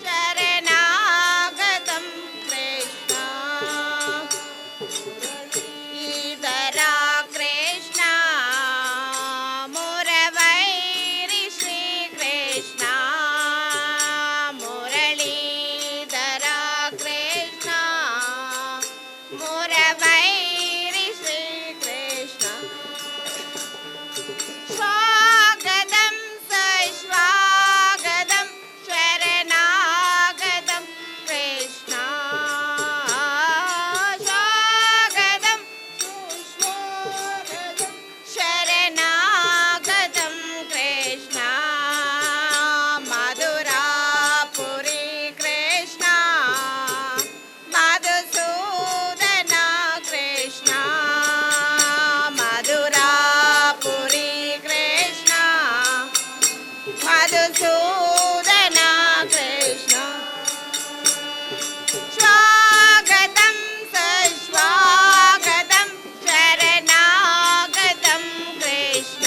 शरणागतं कृष्ण ईधरा कृष्ण मुरवैरि श्रीकृष्ण मुरलीधरा कृष्ण मुरवैरि श्रीकृष्ण स्वागतं सस्वागतं शरणागतं कृष्ण स्वागतं सुस्वागतं शरणागतं कृष्ण मधुरापुरी कृष्ण मधुसूदन कृष्ण मधुरापुरी कृष्ण मधुसूदन कृष्ण स्वागतं सस्वागतं शरणागतं कृष्ण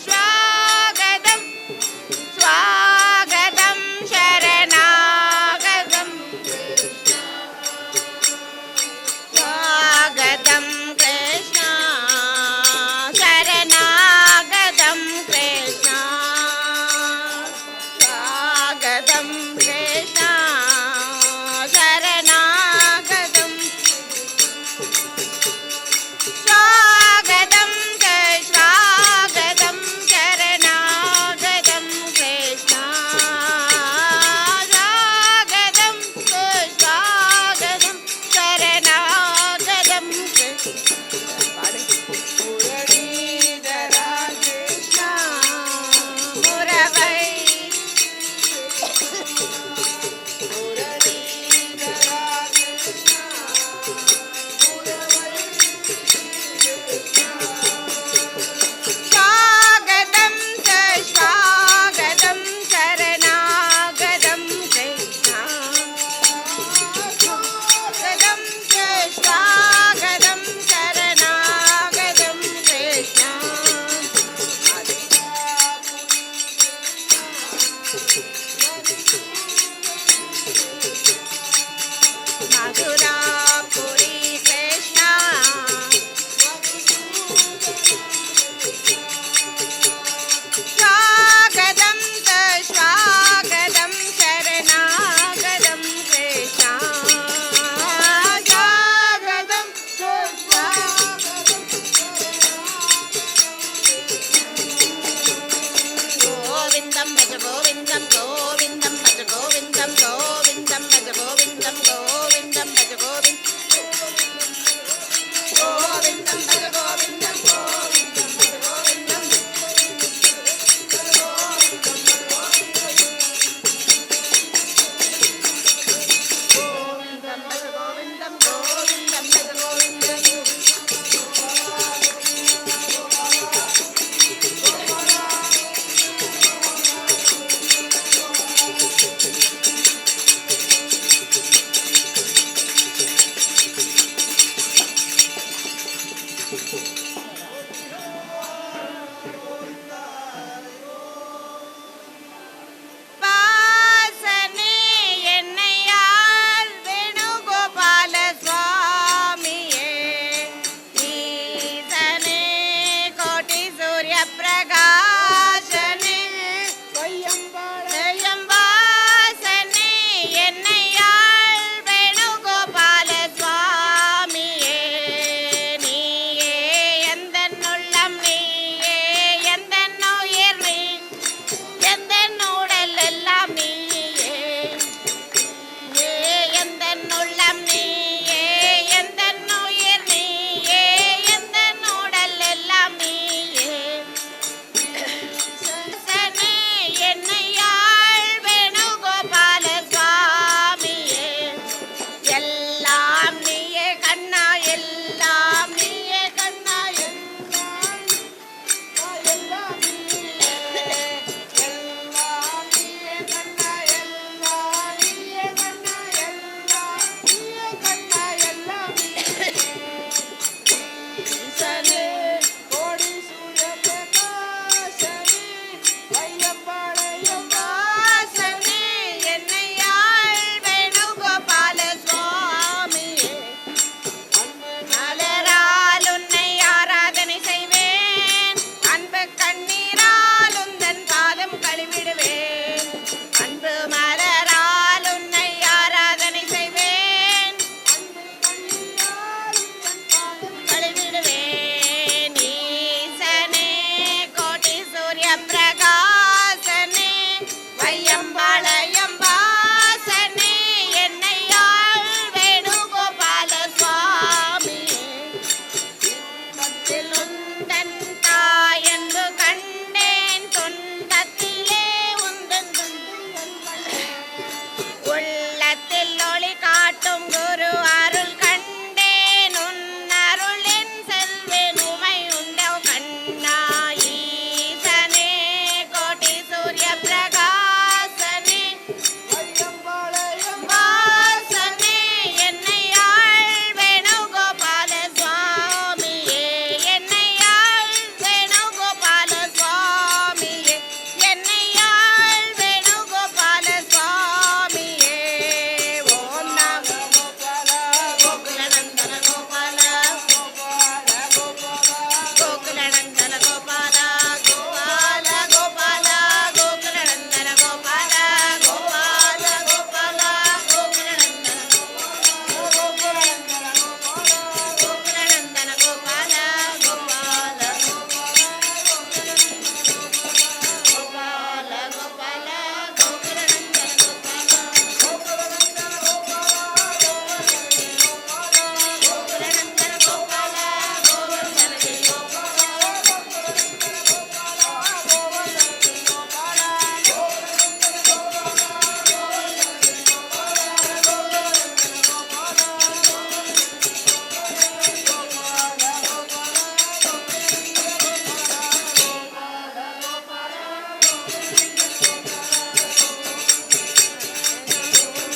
स्वागतं स्वागतं शरणागतं स्वागतं कृष्ण शरणागतं कृष्ण स्वागतं कृष्ण शरणागतं स्वागतं स्वागतं शरणागतं कृष्ण स्वागतं स्वागतं शरणागतं कृष्ण मुरलीधरा कृष्ण मुरवै मुरलीधरा कृष्ण स्वागतं स्वागतं शरणागतं कृष्ण स्वागतं स्वागतं शरणागतं कृष्ण मधुरापुरी कृष्ण स्वागतं स्वागतं शरणागतं कृष्ण स्वागतं स्वागतं गोविन्दं भज गोविन्दं गोविन्दं भज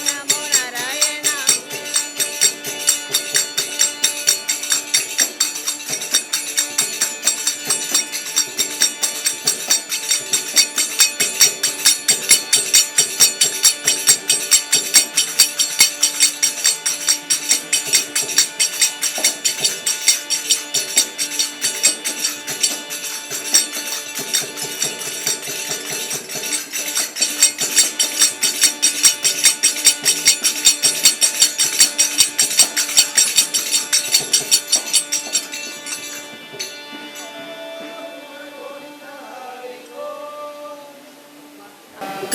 Namo Narayana.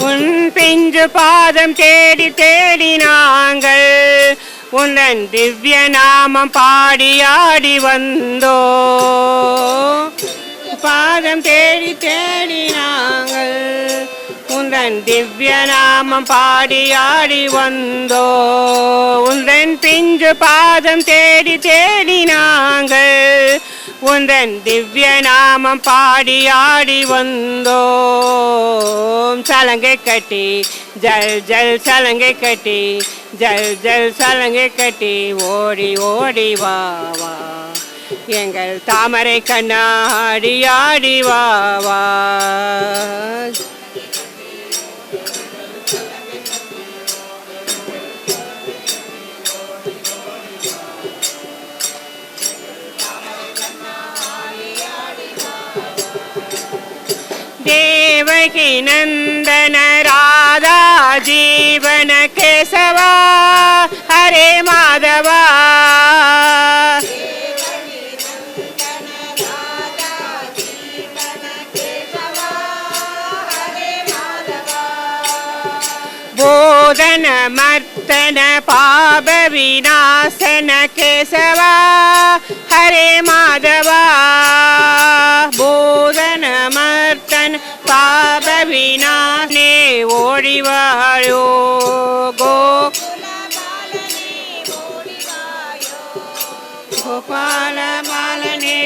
உன் பிஞ்சு பாதம் தேடி தேடி நாங்கள் உந்தன் திவ்ய நாமம் பாடி ஆடி வந்தோ. பாதம் தேடி தேடி நாங்கள் உந்தன் திவ்ய நாமம் பாடி ஆடி வந்தோ. உந்தன் பிஞ்சு பாதம் தேடி தேடி நாங்கள் உந்தன் திவ்ய நாமம் பாடி ஆடி வந்தோம். சலங்கை கட்டி ஜல் ஜல் சலங்கை கட்டி ஜல் ஜல் சலங்கை கட்டி ஓடி ஓடி வா வா எங்கள் தாமரை கண்ணாடி ஆடி வா வா. देवकी नंदन राधा जीवन केशवा हरे माधवा. बोधन मर्तन पाप विनाशन केशवा हरे माधवा. बोधन मर्तन पाप विनाशने ओडिवायो गोपाल मालने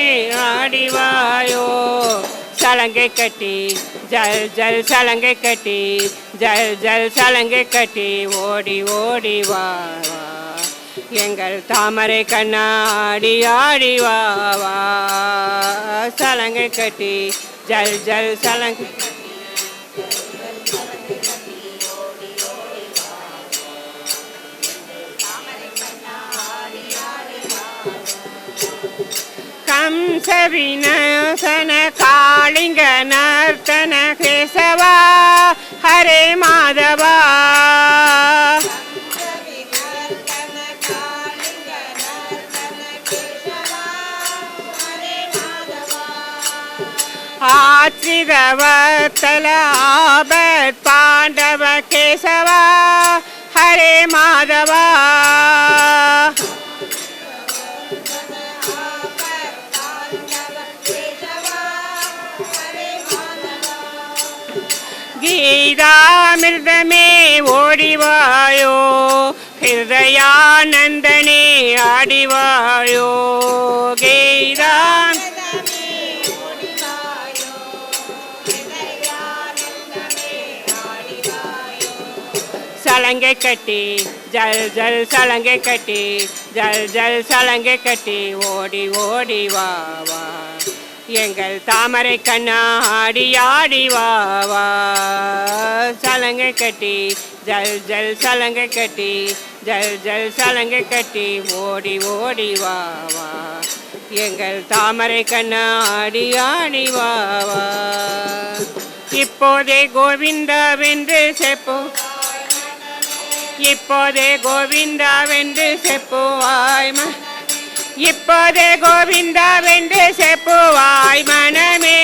आडिवायो. சலங்கை கட்டி ஜல் ஜல் சலங்கை கட்டி ஜல் ஜல் சலங்கை கட்டி ஓடி ஓடி வா வா எங்கள் தாமரை கண்ணாடி ஆடி வா வா. சலங்கை கட்டி ஜல் ஜல் சலங்கை कंस विनाशन कालिंग नर्तन केशवा हरे माधवा. आश्रित वत्सल आबद पांडव केशवा हरे माधवा. गीतामृत में ओडिवायो हृदयानंदने आडिवायो. गीता சலங்கை கட்டி ஜல் ஜல் சலங்கை கட்டி ஜல் ஜல் சலங்கை கட்டி ஓடி ஓடி வா வா எங்கள் தாமரை கண்ணாடி ஆடி வா வா. சலங்கை கட்டி ஜல் ஜல் சலங்கை கட்டி ஜல் ஜல் சலங்கை கட்டி ஓடி ஓடி வா வா எங்கள் தாமரை கண்ணாடி ஆடி வா வா. இப்போதே கோவிந்தாவென்று செப்போ இப்போதே கோவிந்தாவென்று செப்புவாய் இப்போதே கோவிந்தாவென்று செப்புவாய் மனமே.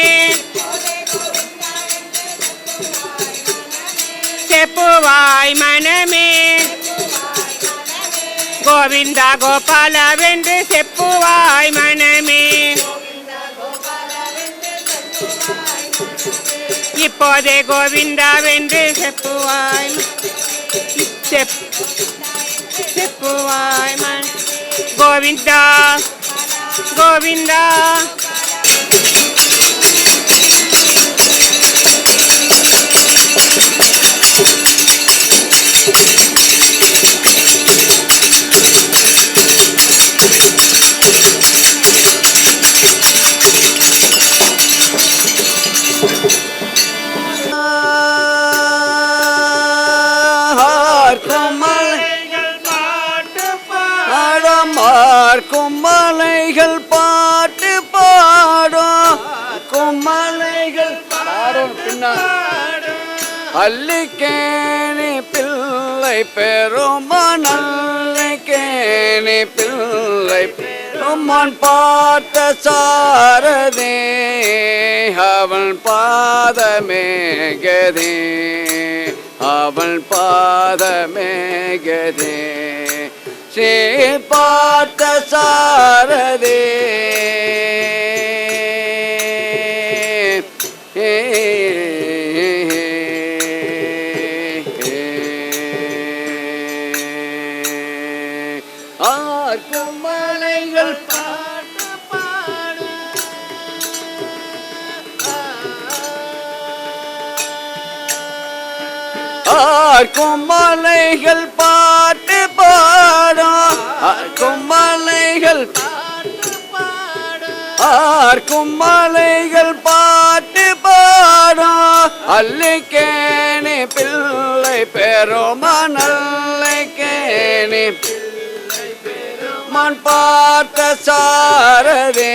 செப்புவாய் மனமே கோவிந்தா கோபாலவென்று செப்புவாய் மனமே. இப்போதே கோவிந்தாவென்று செப்புவாய் செப்புவாய் மன் கோவிந்தா கோவிந்தா. அல்லிக்கேணி பிள்ளை பெருமான் அல்லிக்கேணி பிள்ளை பெருமான் பார்த்த சாரதே அவன் பாதமே கதே அவன் பாதமே கதே ஸ்ரீ பார்த்த சாரதே ஆர்க்கும் மலைகள் பாட்டு பாடு ஆர்க்கும் மலைகள் பாட்டு பாடும் ஆர்க்கும் மலைகள் ஆர்க்கும் மலைகள் பாட்டு பாடும் அல்லிக்கேணி பிள்ளை பெருமான் அல்லிக்கேணி மண் பார்த்த சாரதே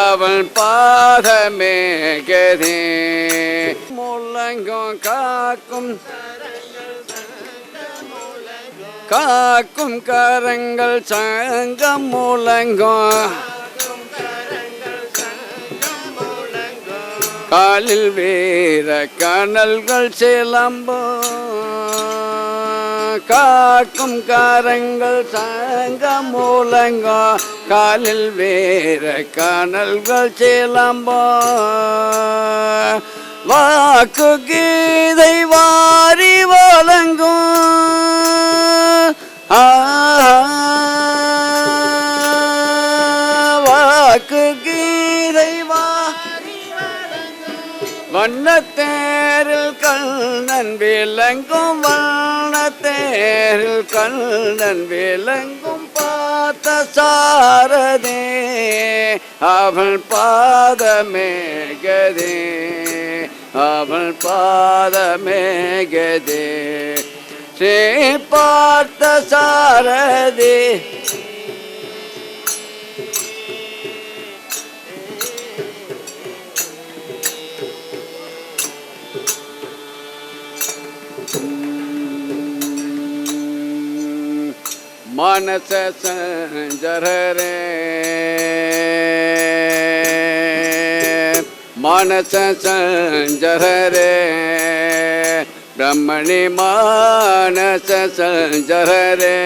அவன் பாதமே கதே முழங்கும் காக்கும் காக்கும் கரங்கள் சங்கம் முழங்கும் காலில் வீர கனல்கள் சிலம்பும் காக்கும் கரங்கள் சங்க மூலங்கோ காலில் வேற கனல்கள் சிலம்போ வாக்கு கீதை வாரி வழங்கும் வாக்கு கீதை வண்ணத்தேரில் கண்ணன் விளங்கும் வண்ணத்தேரில் கண்ணன் விளங்கும் பார்த்த சாரதே அவன் பாதமே கதே அவன் பாதமே கதே ஸ்ரீ பார்த்த சாரதே मानस संजर रे मानस संजर रे ब्रह्मणि मानस संजर रे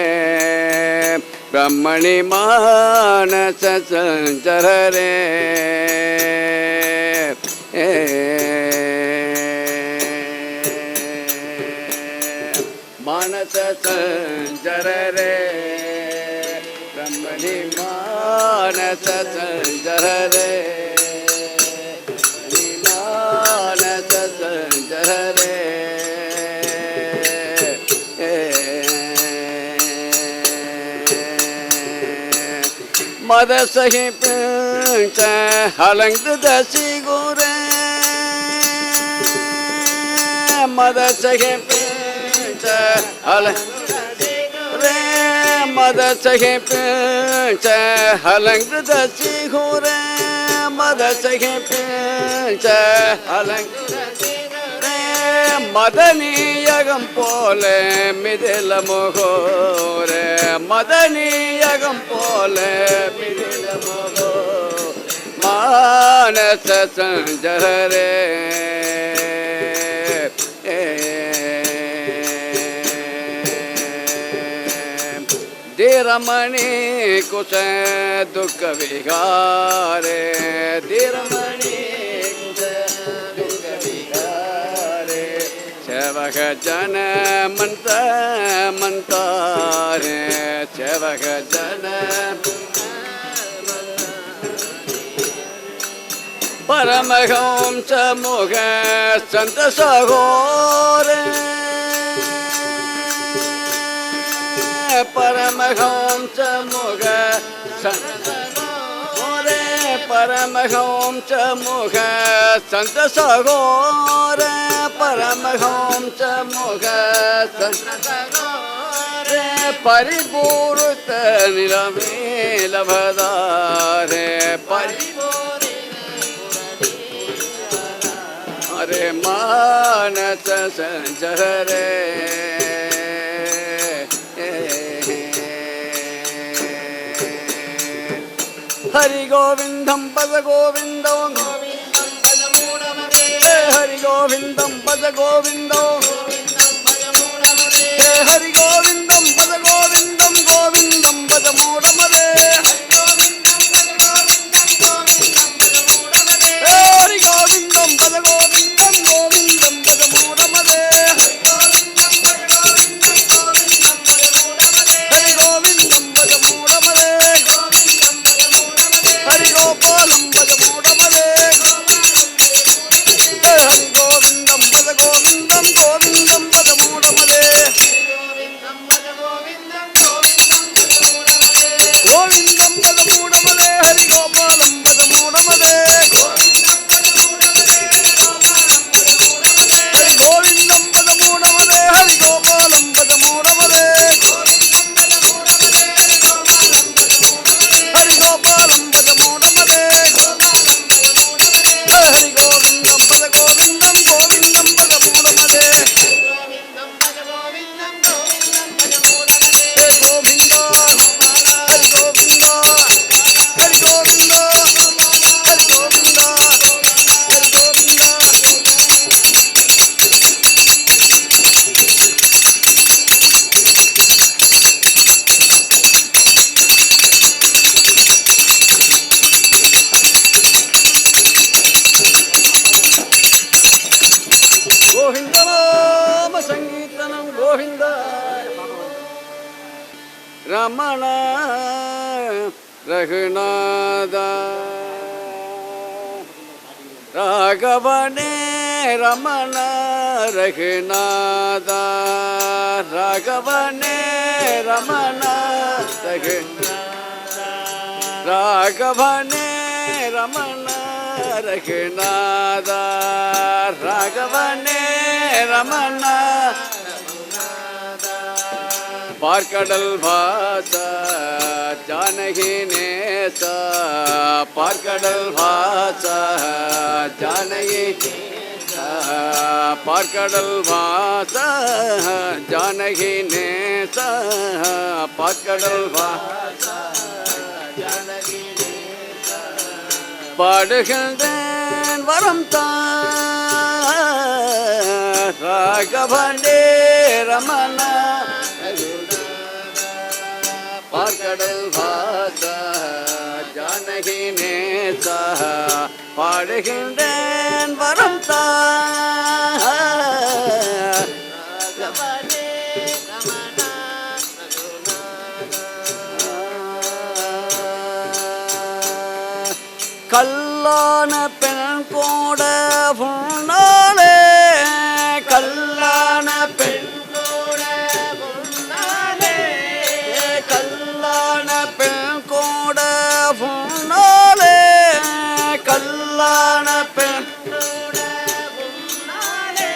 ब्रह्मणि मानस संजर रे मानस संजर रे ब्रह्मणि मानस संजर रे मानस संजर रे मद सही पंच हलंग दसी गुरे मद सही रे मद सहे पंच हलंग दसी घोरे मद सहे पंच हलंग रे मदनी यगम पोले मिदिल मोहोरे मदनी यगम पोले मिदिल मोहो मानस संजर रे धीरमणि कुछ दुख विहारे धीरमणि कुछ दुख विहारे सेवक जन मंत मंतारे सेवक जन परमहंस मुख संत सहोरे परमहंस मुख संत सहोरे परमहंस मुख संत सहोरे परमहंस मुख संत सहोरे परिपूर्त नीलमेल भदारे परिपूर्ण हरे मानस संचरे हरि गोविंदम पद गोविंदम हरि गोविंदम पद गोविंदम हरि गोविंदम पद गोविंदम गोविंदम पद मूढ़मरे हरि गोविंदम पद गोविंदम गोविंदम पद मूढ़मरे हरि गोविंदम पद मूढ़मरे हरि गोपालम पद मूढ़मरे हरि गोविंदम पद गोविंदम गोविंदम पद मूढ़मरे गोविंदम पद मूढ़मरे हरि गोपालम पद मूढ़मरे हरि गोविंदम पद मूढ़मरे हरि गोपालम पद मूढ़मरे हरि गोपालम पद मूढ़मरे हरि गोविंदम पद गोविंदम गोविंदम पद मूढ़मरे गोविंद हरि गोविंद हरि गोविंद हरि गोविंद हरि गोविंद गोविंद नाम संगीतनम गोविंद रमण रघुनाथ राघवने रमण रघुनाथ राघवने रमण राघवने रमण रघुनाथ राघवने रमण பார்க்கடல் வாச ஜானகி நேச பார்க்கடல் வாச ஜானகி பார்க்கடல் வாச ஜானகி நேச பார்க்கடல் வாச ஜானகி நேச பாடுகின்றேன் வரம் ராகவனே ரமண பார்க்கடல் வாச ஜானகி நேச பாடுகின்றேன் வரம் ராகவனே ரமண கல்லான பெண் கூட பொன்னாலே கல்லான பெண் கூட பொன்னாலே கல்லான பெண் கூட பொன்னாலே கல்லான பெண் கூட பொன்னாலே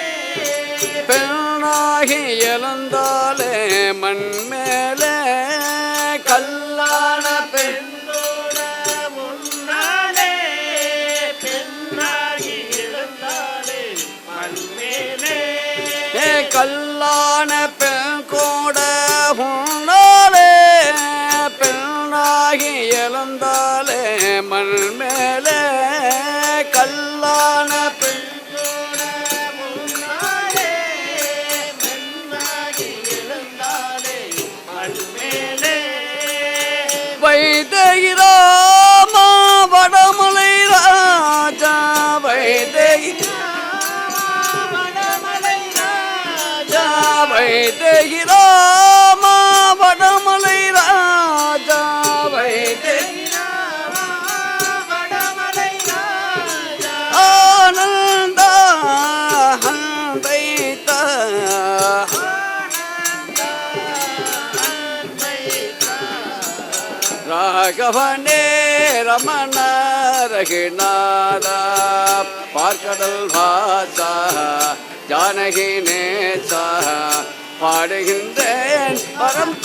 பெண்ணாகி எழுந்தாலே மண் மேலே கல்லான பெண் கல்லான பெண் கூட பொன்னாலே பெண்ணாகி எழுந்தாலே மண் மேலே கல்லான பெண் கூட பொன்னாலே பெண்ணாகி எழுந்தாலே மண் மேலே வைதகி ராமா வடமலை ராஜா வைதகி வைதகி ராமா வடமலை ராஜா வைதகி ராமா வடமலை ராஜா ஆனந்த ஹந்தைத ராகவனே ரமண ரகுநாத பார்க்கடல் வாசா ஜானகி நேச பாடுகின்றேன் பரம்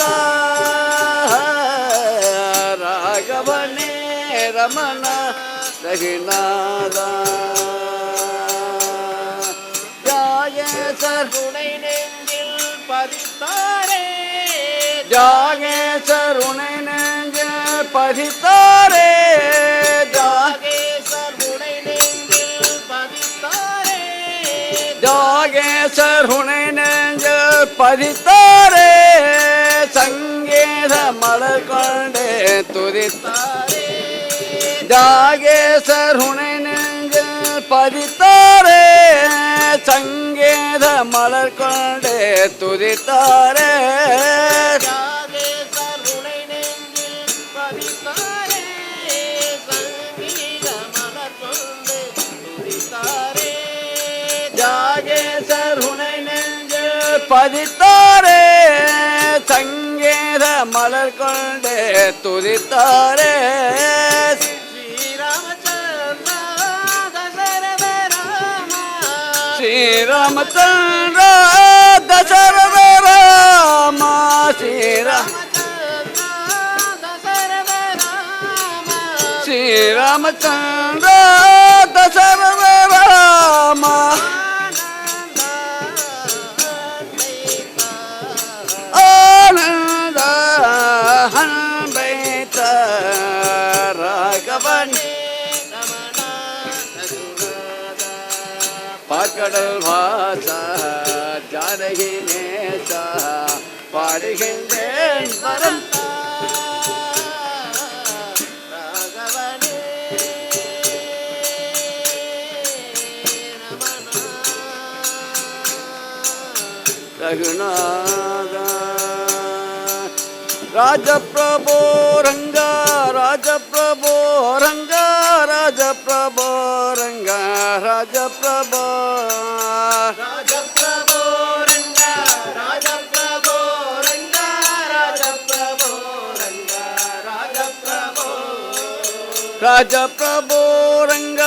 ராகவனே ரமண ரகுநாத ஜாகேசர் துணை நெஞ்சில் பதித்தாரே ஜாகேசர் உனை நெஞ்சில் பதித்தாரே ஜாகேசர் துணை நெஞ்சில் பதித்தாரே ஜாகேசர் உனை நெஞ்சில் பதித்தாரே சங்கீத மலர் கொண்டே துதித்தாரே ஜாகேசர் உனை நெஞ்சில் பதித்தாரே சங்கீத மலர் கொண்டே துதித்தாரே ஜாகேசர் துணை நெஞ்சில் பதித்தாரே சங்கீத மலர் கொண்டு துதித்தாரே ஜாகேசர் உனை நெஞ்சில் பதித்தாரே சங்கீத மலர் கொண்டே துதித்தாரே ஸ்ரீராமச்சந்திரா தசரத ராமா ஸ்ரீராமச்சந்திர தசரத ராம ஸ்ரீராமச்சந்திர தசரத ராம ஆனந்த அன்பைத்த ராகவன் பாக்கடல் வாசா ஜானகி நேசா பாடுகின்றேன் வரம் ரகுநாத ராஜபிரபோ ரங்க ராஜபிரபோ ரங்க ராஜபிரபோ ரங்க ராஜபிரபோ ராஜபிரபோ ரங்க ராஜபிரபோ ரங்க ராஜபிரபோ ரங்க ராஜபிரபோ ராஜபிரபோ ரங்க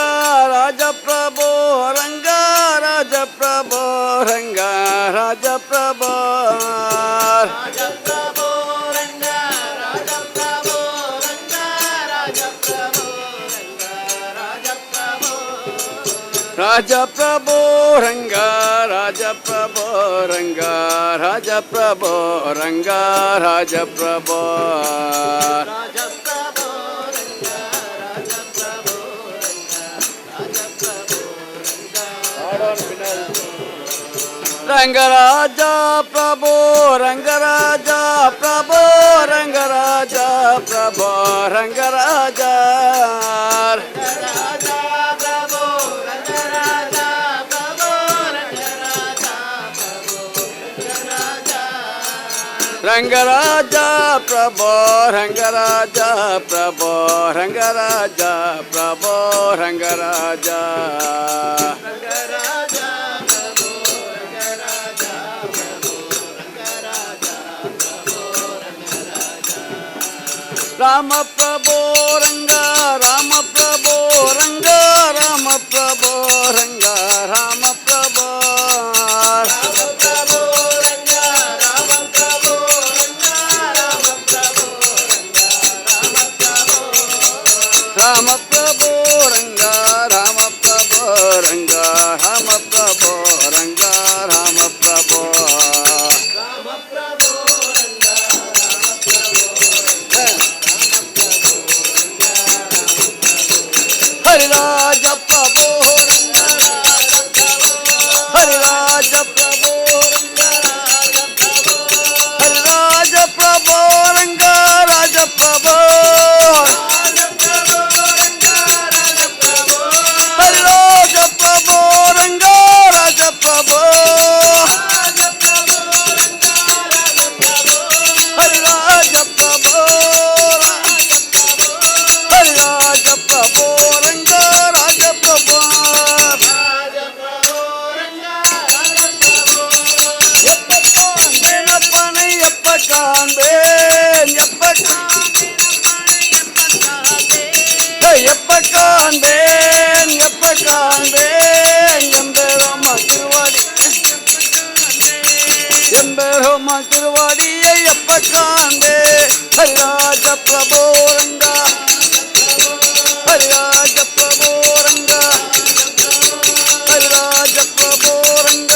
ராஜபிரபோ ரங்க ராஜபிரபோ ரங்க ராஜபிரபோ ராஜபிரபோ ரங்க ராஜபிரபோ ரங்க ராஜபிரபோ ரங்க ராஜபிரபோ ராஜபிரபோ ரங்க ராஜபிரபோ ரங்க ராஜபிரபோ ரங்க ராஜபிரபோ ராஜபிரபோ ரங்க ராஜபிரபோ ரங்க ராஜபிரபோ ரங்கராஜா பிரபு ரங்கராஜா பிரபு ரங்கராஜா பிரபு ரங்கராஜா ராஜா பிரபோ ரங்க ராஜா பிரபோ ரங்க ராஜா பிரபோ ரங்க ராஜா ரங்கராஜா பிரபு ரங்கராஜா பிரபு ரங்கராஜா பிரபு ரங்கராஜா ராம பிரபு ரங்க ராம பிரபு ரங்க ராம பிரபு ரங்க ராம பிரபு பிரபோ ரங்க ராம பிரபோ ரங்க ராம பிரபோ ரங்க ராம பிரபோ ராம பிரபு ரங்க ராம பிரபு ரங்க ராம பிரபு ராம பிரபோ ரங்க ஹரிராஜ பிரபு ரங்க ஹரிராஜ பிரபு ரங்க ஹரிராஜ பிரபு ரங்க ராஜ பிரபு ஹரிராஜ பிரபு ரங்க ராஜ பிரபு ஹரிராஜ பிரபு ஹரிராஜ பிரபு ரங்க ராஜ பிரபு எப்ப காண்பேன் அப்பனை எப்ப காண்பேன் எப்ப எப்ப காண்பேன் எப்ப காண்பேன் எம்பெருமா திருவாடி எம்பெருமா திருவாடியை எப்ப காண்பேன் ஹரிராஜ பிரபு ரங்க ஹரிராஜ பிரபு ரங்க ஹரிராஜ பிரபு ரங்க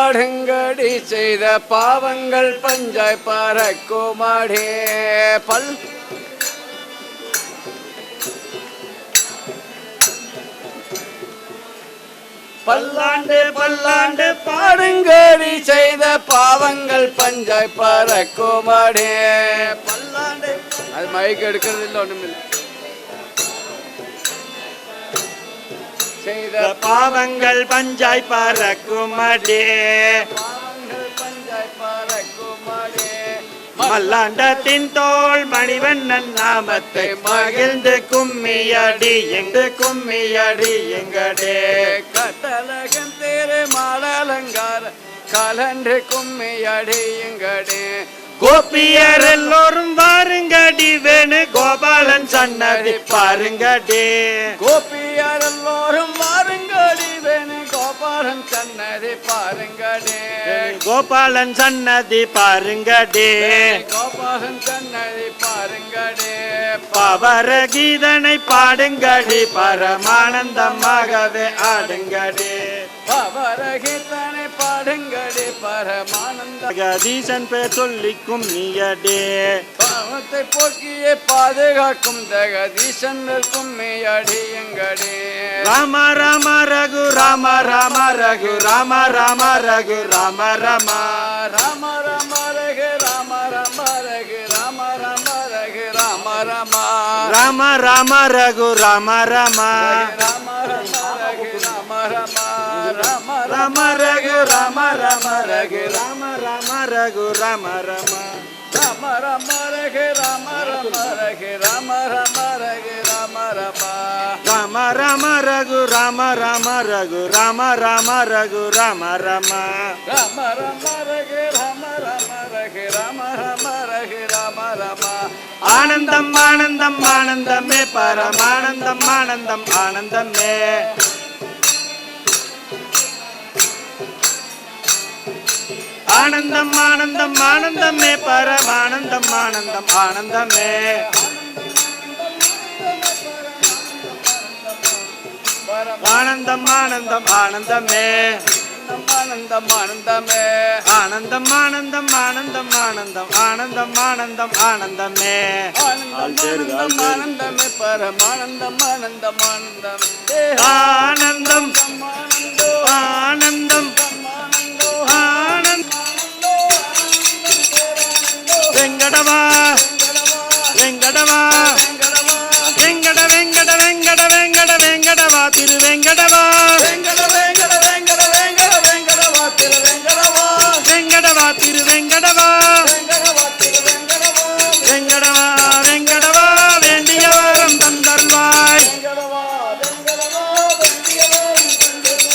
பாடுங்கடி செய்த பாவங்கள் பஞ்சாய் பறக்குமடே பல்லாண்டு பல்லாண்டு பாடுங்கடி செய்த பாவங்கள் பஞ்சாய் பறக்குமடே பல்லாண்டு. அது மைக் எடுக்கிறது இல்லை, ஒண்ணுமில்லை. செய்த பாவங்கள் பஞ்சாய் பறக்குமடே பாவங்கள் பஞ்சாய் பறக்குமடே மல்லாண்டத்தின் தோள் மணிவண்ணன் நாமத்தை மகிழ்ந்து கும்மியடி எங்கு கும்மியடி எங்கடே கட்டழகன் தேரு மாலலங்கார கலன்று கும்மியடி எங்கடே கோபியர் எல்லோரும் வாருங்கடி வேணு கோபாலன் சன்னதி பாருங்கடே கோபியார் எல்லோரும் வாருங்கடி வேணு கோபாலன் சன்னதி பாருங்கடே கோபாலன் சன்னதி பாருங்கடே கோபாலன் சன்னதி பாருங்கடே பவர கீதனை பாடுங்கடி பரமானந்தமாகவே ஆடுங்கடே பவரகீதனை பாடுங்கடி பரமானந்த ஜெகதீசன் பேர் சொல்லி கும்மியடே பாவத்தை போக்கியே பாதுகாக்கும் ஜெகதீசன் கும்மியடி எங்கடே ராம ராம ரகு ராம ராம ரகு ராம ராம ரகு ராம ராம ராம ராம ரகு ராம ராம ரகு ராம ராம ரகு ராம ராம ராம ராம ரகு ராம ராம ராம ராம ரகு ராம ராம ராம ராம ரகு ராம ராம ரகு ராம ராம ரகு ராம ராம ராம ராம ரகு ராம ராம ரகு ராம ராம ரகு ராம ராம ராம ராம ரகு ராம ராம ரகு ராம ராம ரகு ராம ராம ராம ராம ரகு ராம ராம ரகு ராம ராம ரகு ராம ராம ஆனந்தம் ஆனந்தம் ஆனந்தமே பரமானந்தம் ஆனந்தம் ஆனந்தமே ஆனந்தம் ஆனந்தம் ஆனந்தமே பரமானந்தம் ஆனந்தம் ஆனந்தமே ஆனந்தம் ஆனந்தம் ஆனந்தமே ஆனந்தம் ஆனந்தமே ஆனந்தம் ஆனந்தம் ஆனந்தம் ஆனந்தம் ஆனந்தம் ஆனந்தம் ஆனந்தமே ஆனந்தம் ஆனந்தமே பரமானந்தம் ஆனந்தம் ஆனந்தம் ஆனந்தம் ஆனந்தம் ஆனந்தம் வெங்கடவா வெங்கடவா வெங்கட வெங்கட வெங்கட வெங்கட வெங்கடவா திரு வெங்கடவா வெங்கட வெங்கட வெங்கட வெங்கட வெங்கடவா திரு வெங்கடவா வெங்கடவா திரு வெங்கடவா வெங்கடவா திரு வெங்கடவா வெங்கடவா வெங்கடவா வேண்டிய வரம் தந்தருள்வாய் வெங்கடவா வெங்கடவா வெங்கடவா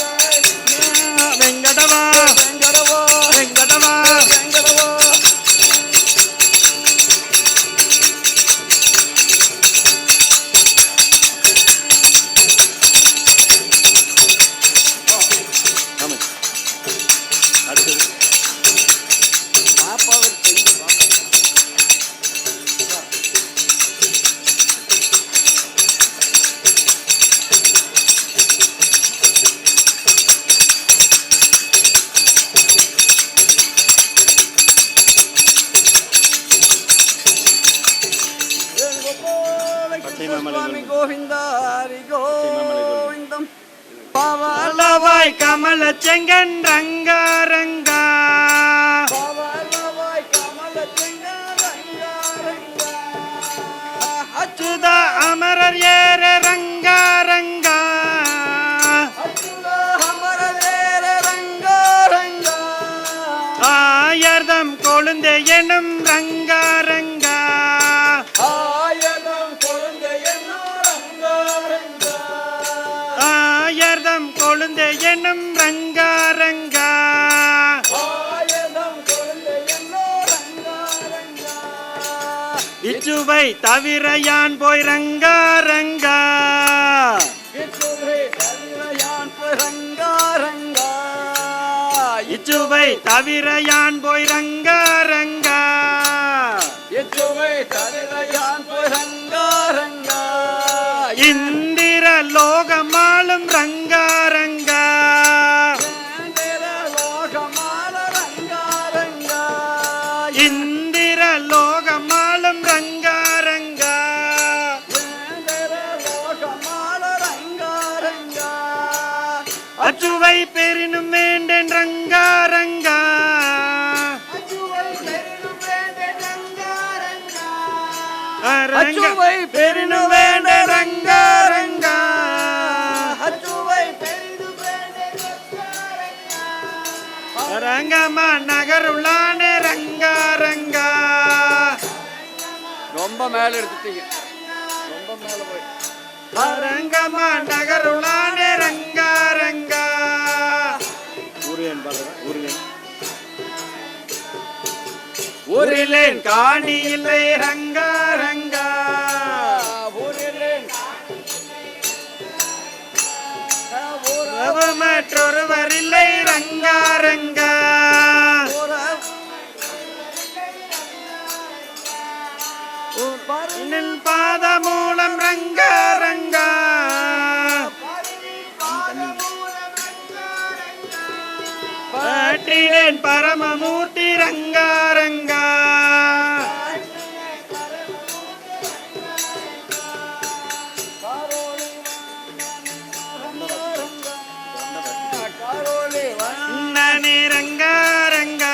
வெங்கடவா வெங்கடவா வெங்கடவா வெங்கடவா அடுத்தது சுவாமி கோவிந்தா ஹரி கோவிந்தம் பவளவாய் கமல செங்கன் ரங்கா ரங்கா பவளவாய் கமல செங்கரங்கா ரங்கா அச்சுத அமரர் ஏற ரங்கா ரங்கா அச்சுதா அமரவேர ரங்கா ரங்கா ஆயர்தம் கொழுந்த எனும் ரங்கா ரங்கா ஆயதம் கொழுந்த என்னோ ரங்கா ரங்கா ஆயர்தம் கொழுந்த எனும் ரங்கா ரங்கா ஆயதம் கொழுந்த என்னோ ரங்கா ரங்கா இச்சுவை தவிர யான் போய் ரங்கா ரங்கா இச்சுவை தவிரயான் ரங்கா ரங்கா இச்சுவை தவிர யான் போய் ரங்கா ரங்கா இச்சுவை தவிரயான் ரங்கா ரங்கா இந்திர லோகமாளும் ரங்கா ரங்கா லோகமா அச்சுவை பெரினும் வேண்டேன் ரங்கா ரங்கா அச்சுவை பெரினும் வேண்டேன் ரங்கா ரங்கா ரங்கம்மா நகருளானே ரங்கா ரங்கா. ரொம்ப மேல எடுத்துட்டீங்க, ரொம்ப மேல போய். ரங்கம்மா நகருளானே ரங்கா ரங்கா. ஊரிலேன் காணி இல்லை ரங்கா ரங்கா. மற்றொருவர் இல்லை ரங்கா ரங்கா. பாதமூலம் ரங்கா ரங்கா. பாட்டிலேன் பரமமூர்த்தி ரங்கா ரங்கா. நனே ரங்கா ரங்கா.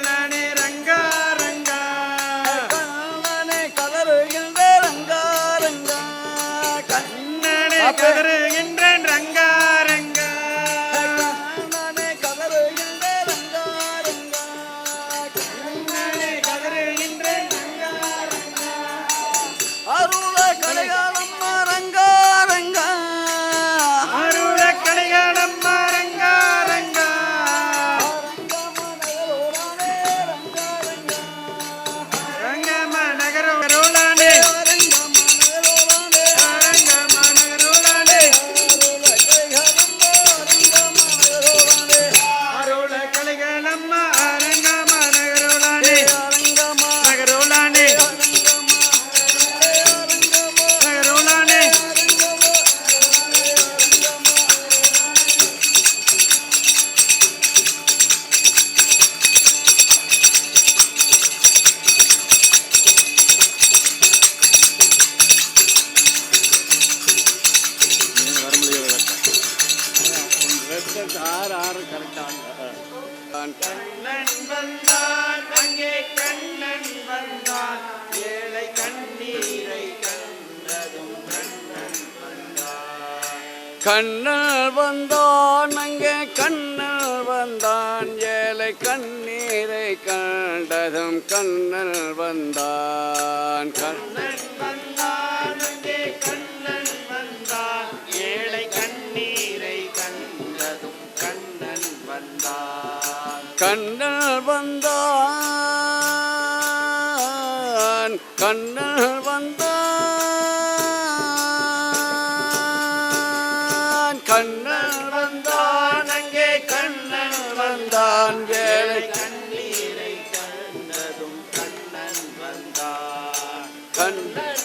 நனே ரங்கா ரங்கா. கதறுகின்ற ரங்கா ரங்கா. கண்ணனே கதறுகின்றேன் ரங்கா ரங்கா. கண்ணனே கதறுகின்ற ரங்கா ரங்கா. கண்ணனே கதறுகின்றேன் ரங்கா ரங்கா. அருள கடைகாலம்மா ரங்கா ரங்கா. அருள கடைகாலம்மா ரங்கா ரங்கா. ரங்கம்மா நகரோளானே. ரங்கம்மா நகரோளானே. அருள கடைகாலம்மா ரங்கம்மா நகரோளானே. நகரோளானே. நகரோளானே. கண்ணன் வந்தான் அங்கே கண்ணன் வந்தான். ஏழை கண்ணீரை கண்டதும் கண்ணன் வந்தான். கண்ணல் வந்தான் அங்கே கண்ணல் வந்தான். ஏழை கண்ணீரை கண்டதும் கண்ணல் வந்தான். கண்ணன் வந்தான் அங்கே கண்ணன் வந்தான். ஏழை கண்ணீரை கண்டதும் கண்ணன் வந்தான். கண்ணல் வந்தான். கண்ணல் வந்தான். கண்ணல் வந்தான் அங்கே கண்ணல் வந்தான். ஏழை கண்ணீரை கண்டதும் கண்ணன் வந்தான். கண்ணல்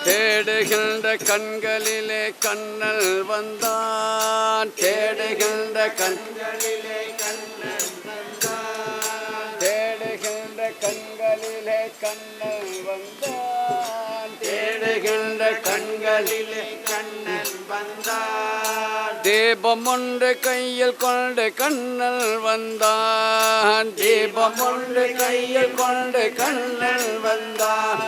தேடுகின்ற கண்களிலே கண்ணல் வந்தான். தேடுகின்ற கண்களிலே கண்ணல் வந்தான். தேடுகின்ற கண்களிலே கண்ணல் வந்தான். தேடுகின்ற கண்களிலே கண்ணல் வந்தான். தீபம் ஒன்று கையில் கொண்டு கண்ணல் வந்தான். தீபம் ஒன்று கையில் கொண்டு கண்ணல் வந்தான்.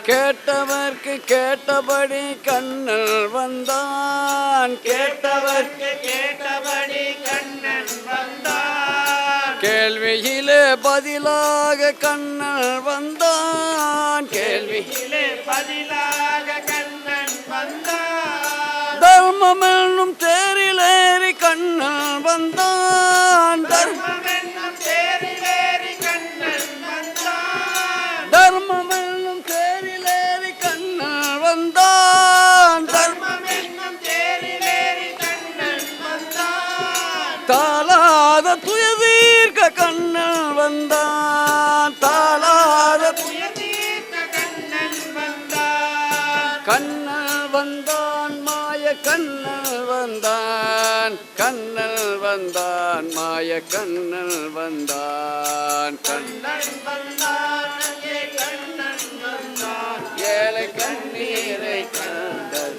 கேட்டவர்க்கு கேட்டபடி கண்ணல் வந்தான். கேட்டவர்க்கு கேட்டபடி கண்ணன் வந்தான். கேள்வியிலே பதிலாக கண்ணல் வந்தான். கேள்வியிலே பதிலாக கண்ணன் வந்தான். தர்மம் என்னும் தேரிலேறி கண்ணல் வந்தான். தர்மம் என்னும் தேரிலேறி கண்ணன் வந்தான். தர்மம் என்னும் தேரிலேறி கண்ணல் வந்தான். தர்மம் என்னும் தேரிலேறி கண்ணன் வந்தான். தாளாத துயதீர்க்க கண்ணல் வந்தான். தாளாத துயதீர்க்க கண்ணன் வந்தான். கண்ணல் வந்தான் மாய கண்ணல் வந்தான். கண்ணல் வந்தான் மாய கண்ணல் வந்தான் கண்ணன் வந்தான் அங்கே கண்ணன் வந்தான் ஏழை கண்ணீரை கண்டல்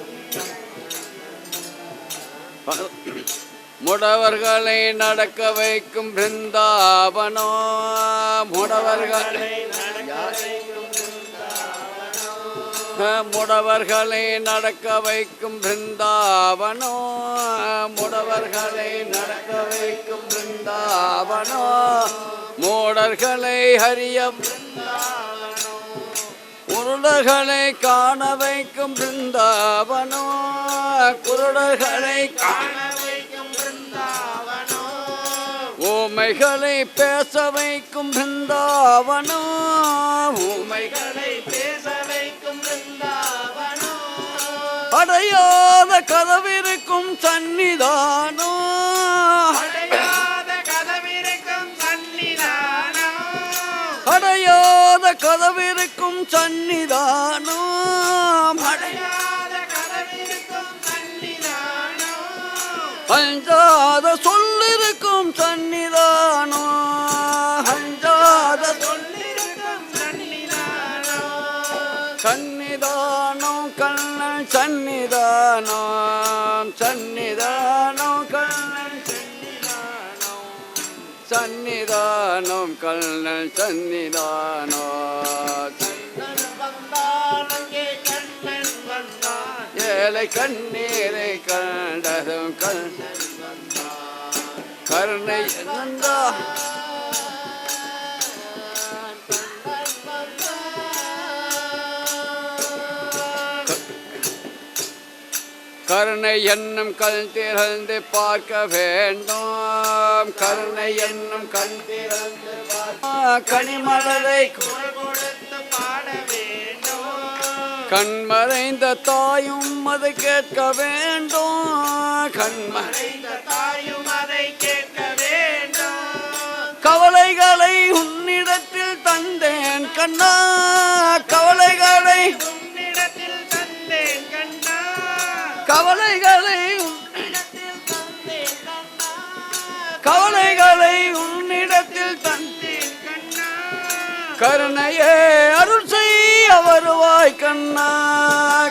முடவர்களை நடக்க வைக்கும் பிருந்தாவனோ முடவர்களை முடவர்களை நடக்க வைக்கும் பிருந்தாவனோ முடவர்களை நடக்க வைக்கும் பிருந்தாவனோ மூடர்களை ஹரிய குருடர்களை காண வைக்கும் பிருந்தாவனோ குருடர்களை காண வைக்கும் பிருந்தாவனோ ஊமைகளை பேச வைக்கும் பிருந்தாவனோ ஊமைகளை பேச வைக்கும் பிருந்தாவனோ அடையாத கதவிருக்கும் சந்நிதானோ அடையாத கதவிருக்கும் சந்நிதானோ அடையாத கதவிருக்கும் சந்நிதானோ அடையாத கதவிருக்கும் சந்நிதானோ அஞ்சாத சொல்லிருக்கும் சந்நிதானோ அஞ்சாத சொல்லிருக்கும் சந்நிதானோ சந்நிதானோ கண்ணன் சந்நிதானோ சந்நிதானோ கண்ணன் சந்நிதானோ சந்நிதானம் கண்ணன் சந்நிதானோ ஏழை கண்ணீரை கண்டதும் கருணை நந்தா கருணை என்னும் கண் திறந்து பார்க்க வேண்டும் கருணை என்னும் கண் திறந்து கனிமலரை கொடுத்து பாட வேண்டும் கண்மறைந்த தாயும் அதை கேட்க வேண்டும் கண்மறைந்த தாயும் அதை கேட்க வேண்டும் கவலைகளை உன்னிடத்தில் தந்தேன் கண்ணா கவலைகளை உன்னிடத்தில் தந்தேன் கண்ணா கவலைகளை கவலைகளை உன்னிடத்தில் தந்தேன் கண்ணா கருணையே அருள் செய்ய வருவாய் கண்ணா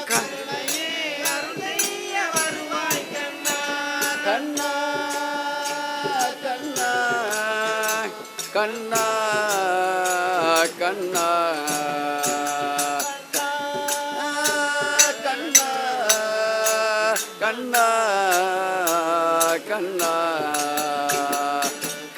கருணையே அருள் செய்ய வருவாய் கண்ணா கண்ணா கண்ணா கண்ணா கண்ணா கண்ணா கண்ணா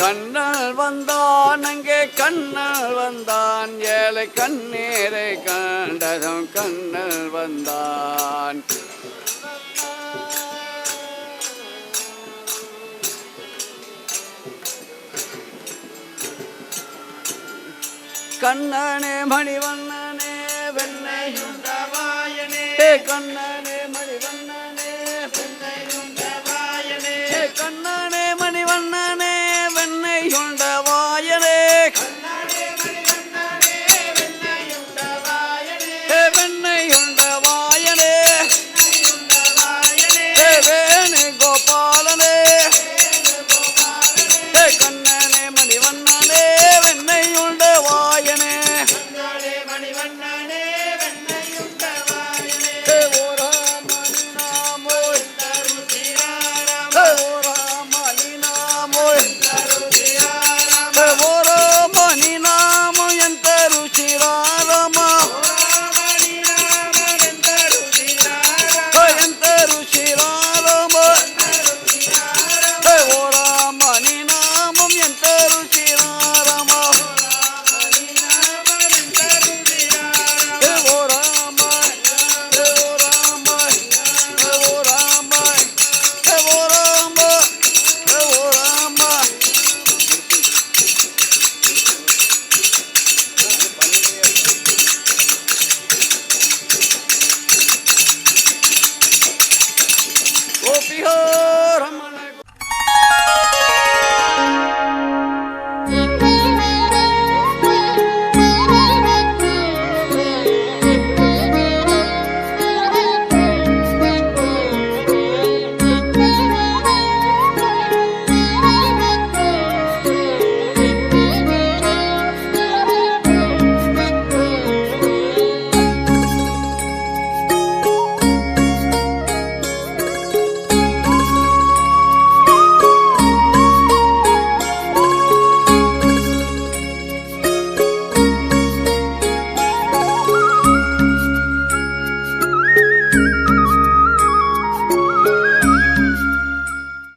கண்ணல் வந்தான் அங்கே கண்ணல் வந்தான் ஏழை கண்ணீரை கண்டதும் கண்ணல் வந்தான் கண்ணனே மணிவண்ணனே வெண்ணையுண்டவாயனே கண்ணனே